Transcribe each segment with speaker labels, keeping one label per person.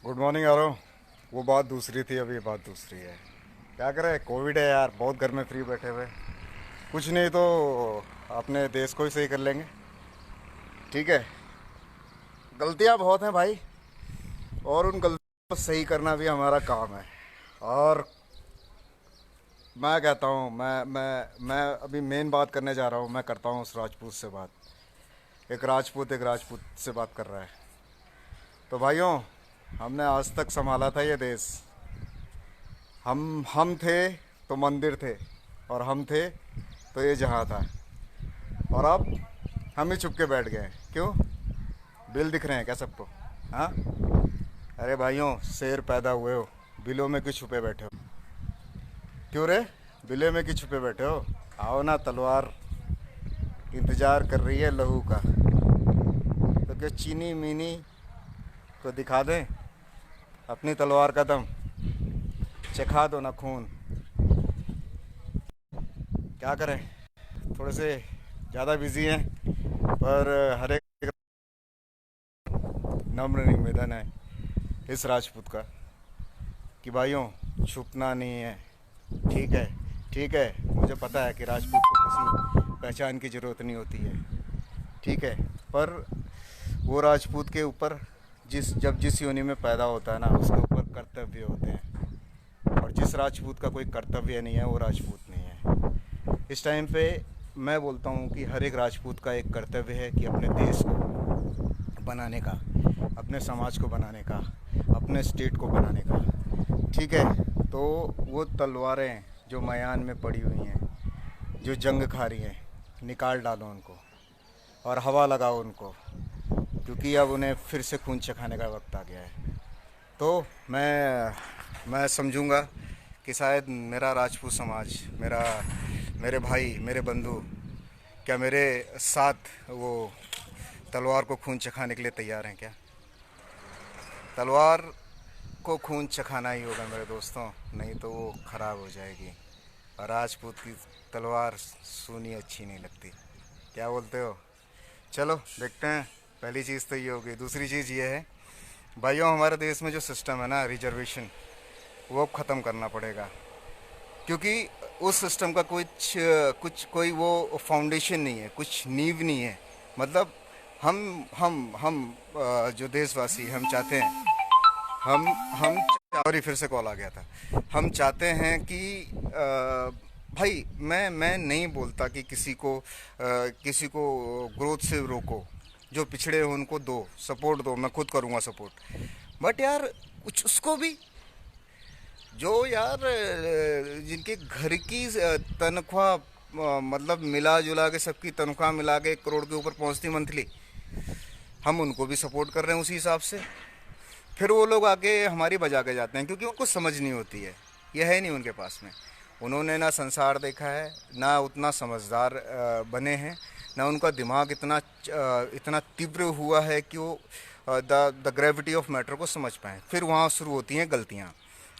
Speaker 1: Good morning यारो। वो बात दूसरी थी, अभी बात दूसरी है। क्या करें, कोविड है यार, बहुत घर में फ्री बैठे हुए। कुछ नहीं तो अपने देश को ही सही कर लेंगे। ठीक है। गलतियां बहुत हैं भाई, और उन गलतियों को सही करना भी हमारा काम है। और मैं कहता हूँ, मैं अभी मेन बात करने जा रहा हूँ। मैं करता हूँ उस राजपूत से बात। एक राजपूत से बात कर रहा है। तो भाइयों, हमने आज तक संभाला था ये देश। हम थे तो मंदिर थे, और हम थे तो ये जहाँ था। और अब हम ही चुप के बैठ गए। क्यों? बिल दिख रहे हैं क्या सबको? हाँ। अरे भाइयों, शेर पैदा हुए हो, बिलों में क्यों छुपे बैठे हो? क्यों रे? बिलों में क्यों छुपे बैठे हो? आओ ना, तलवार इंतजार कर रही है लहू का। तो क्या चीनी मीनी को दिखा दें अपनी तलवार का दम? चखा दो ना खून। क्या करें, थोड़े से ज़्यादा बिजी हैं। पर हर एक नम्र निवेदन है इस राजपूत का कि भाइयों, छुपना नहीं है। ठीक है, ठीक है, मुझे पता है कि राजपूत को किसी पहचान की ज़रूरत नहीं होती है। ठीक है। पर वो राजपूत के ऊपर जिस योनि में पैदा होता है ना, उसके ऊपर कर्तव्य होते हैं। और जिस राजपूत का कोई कर्तव्य नहीं है, वो राजपूत नहीं है। इस टाइम पे मैं बोलता हूँ कि हर एक राजपूत का एक कर्तव्य है कि अपने देश को बनाने का, अपने समाज को बनाने का, अपने स्टेट को बनाने का। ठीक है। तो वो तलवारें जो मयान में पड़ी हुई हैं, जो जंग खा रही हैं, निकाल डालो उनको और हवा लगाओ उनको, क्योंकि अब उन्हें फिर से खून चखाने का वक्त आ गया है। तो मैं समझूंगा कि शायद मेरा राजपूत समाज, मेरे भाई, मेरे बंधु, क्या मेरे साथ वो तलवार को खून चखाने के लिए तैयार हैं क्या? तलवार को खून चखाना ही होगा मेरे दोस्तों, नहीं तो वो ख़राब हो जाएगी। और राजपूत की तलवार सूनी अच्छी नहीं लगती। क्या बोलते हो? चलो देखते हैं। पहली चीज़ तो ये होगी। दूसरी चीज़ ये है भाइयों, हमारे देश में जो सिस्टम है ना, रिजर्वेशन, वो अब ख़त्म करना पड़ेगा। क्योंकि उस सिस्टम का कुछ कुछ कोई वो फाउंडेशन नहीं है, कुछ नींव नहीं है। मतलब हम जो देशवासी, हम चाहते हैं, हम सॉरी, फिर से कॉल आ गया था। हम चाहते हैं कि भाई, मैं नहीं बोलता कि किसी को ग्रोथ से रोको। जो पिछड़े हो उनको दो, सपोर्ट दो, मैं खुद करूँगा सपोर्ट। बट यार, कुछ उसको भी, जो यार जिनके घर की तनख्वाह, मतलब मिला जुला के सबकी तनख्वाह मिला के 1 करोड़ के ऊपर पहुंचती मंथली, हम उनको भी सपोर्ट कर रहे हैं उसी हिसाब से। फिर वो लोग आके हमारी बजा के जाते हैं, क्योंकि उनको समझ नहीं होती है। यह है नहीं उनके पास में। उन्होंने ना संसार देखा है, ना उतना समझदार बने हैं, ना उनका दिमाग इतना तीव्र हुआ है कि वो द ग्रेविटी ऑफ मैटर को समझ पाएँ। फिर वहाँ शुरू होती हैं गलतियाँ।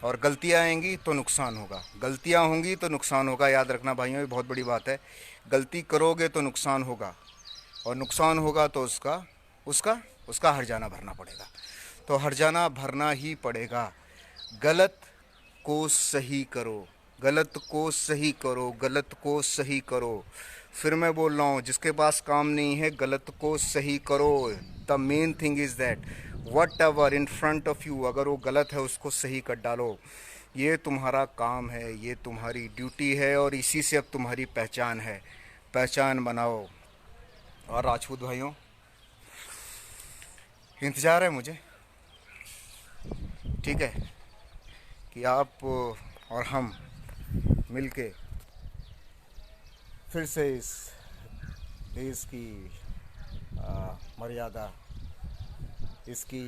Speaker 1: और गलतियाँ आएंगी तो नुकसान होगा, गलतियाँ होंगी तो नुकसान होगा। याद रखना भाइयों, ये बहुत बड़ी बात है। गलती करोगे तो नुकसान होगा, और नुकसान होगा तो उसका उसका उसका हर्जाना भरना पड़ेगा। तो हर्जाना भरना ही पड़ेगा। गलत को सही करो, गलत को सही करो, गलत को सही करो। फिर मैं बोल रहा हूँ, जिसके पास काम नहीं है, गलत को सही करो। The main thing is that what ever in front of you, अगर वो गलत है उसको सही कर डालो। ये तुम्हारा काम है, ये तुम्हारी ड्यूटी है, और इसी से अब तुम्हारी पहचान है। पहचान बनाओ। और राजपूत भाइयों, इंतज़ार है मुझे, ठीक है, कि आप और हम मिलके फिर से इस देश की मर्यादा, इसकी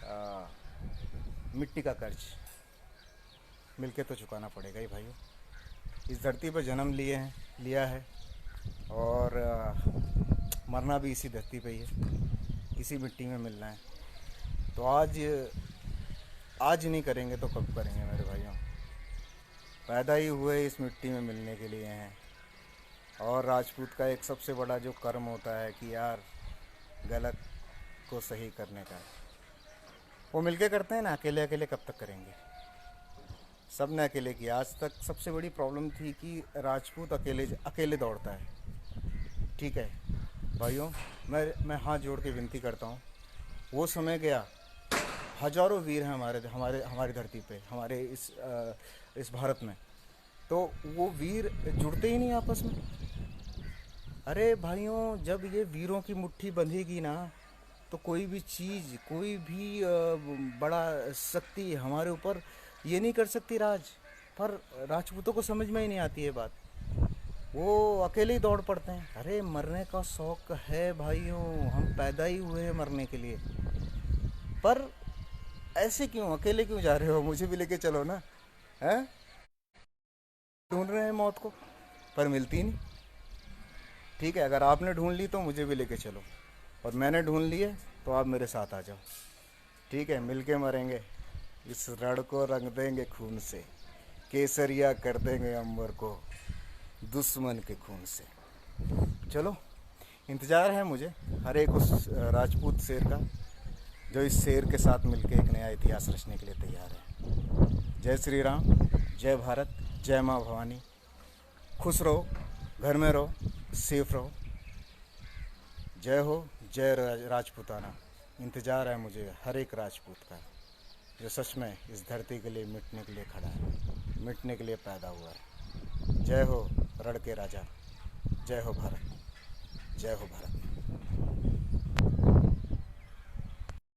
Speaker 1: आ, मिट्टी का कर्ज मिलके तो चुकाना पड़ेगा ही भाइयों। इस धरती पर जन्म लिया है, और मरना भी इसी धरती पे ही है, इसी मिट्टी में मिलना है। तो आज नहीं करेंगे तो कब करेंगे मेरे भाइयों? पैदा ही हुए इस मिट्टी में मिलने के लिए हैं। और राजपूत का एक सबसे बड़ा जो कर्म होता है कि यार, गलत को सही करने का। वो मिलके करते हैं ना, अकेले अकेले कब तक करेंगे। सब ने अकेले किया आज तक। सबसे बड़ी प्रॉब्लम थी कि राजपूत अकेले अकेले दौड़ता है। ठीक है भाइयों, मैं हाथ जोड़ के विनती करता हूँ, वो समय गया। हजारों वीर हैं हमारे हमारे हमारी धरती पे, हमारे इस भारत में। तो वो वीर जुड़ते ही नहीं आपस में। अरे भाइयों, जब ये वीरों की मुट्ठी बंधेगी ना, तो कोई भी चीज़, कोई भी बड़ा शक्ति हमारे ऊपर ये नहीं कर सकती राज। पर राजपूतों को समझ में ही नहीं आती है बात। वो अकेले ही दौड़ पड़ते हैं। अरे मरने का शौक है भाइयों, हम पैदा ही हुए हैं मरने के लिए। पर ऐसे क्यों, अकेले क्यों जा रहे हो? मुझे भी लेके चलो ना। हैं? ढूंढ रहे हैं मौत को, पर मिलती नहीं। ठीक है, अगर आपने ढूंढ ली तो मुझे भी लेके चलो, और मैंने ढूंढ ली है तो आप मेरे साथ आ जाओ। ठीक है, मिलके मरेंगे। इस रण को रंग देंगे खून से, केसरिया कर देंगे अंबर को दुश्मन के खून से। चलो, इंतज़ार है मुझे हर एक उस राजपूत शेर का, जो इस शेर के साथ मिलके एक नया इतिहास रचने के लिए तैयार है। जय श्री राम, जय भारत, जय माँ भवानी। खुश रहो, घर में रहो, सेफ रहो। जय हो, जय राजपूताना। इंतज़ार है मुझे हर एक राजपूत का, जो सच में इस धरती के लिए मिटने के लिए खड़ा है, मिटने के लिए पैदा हुआ है। जय हो रण के राजा, जय हो भारत, जय हो भारत।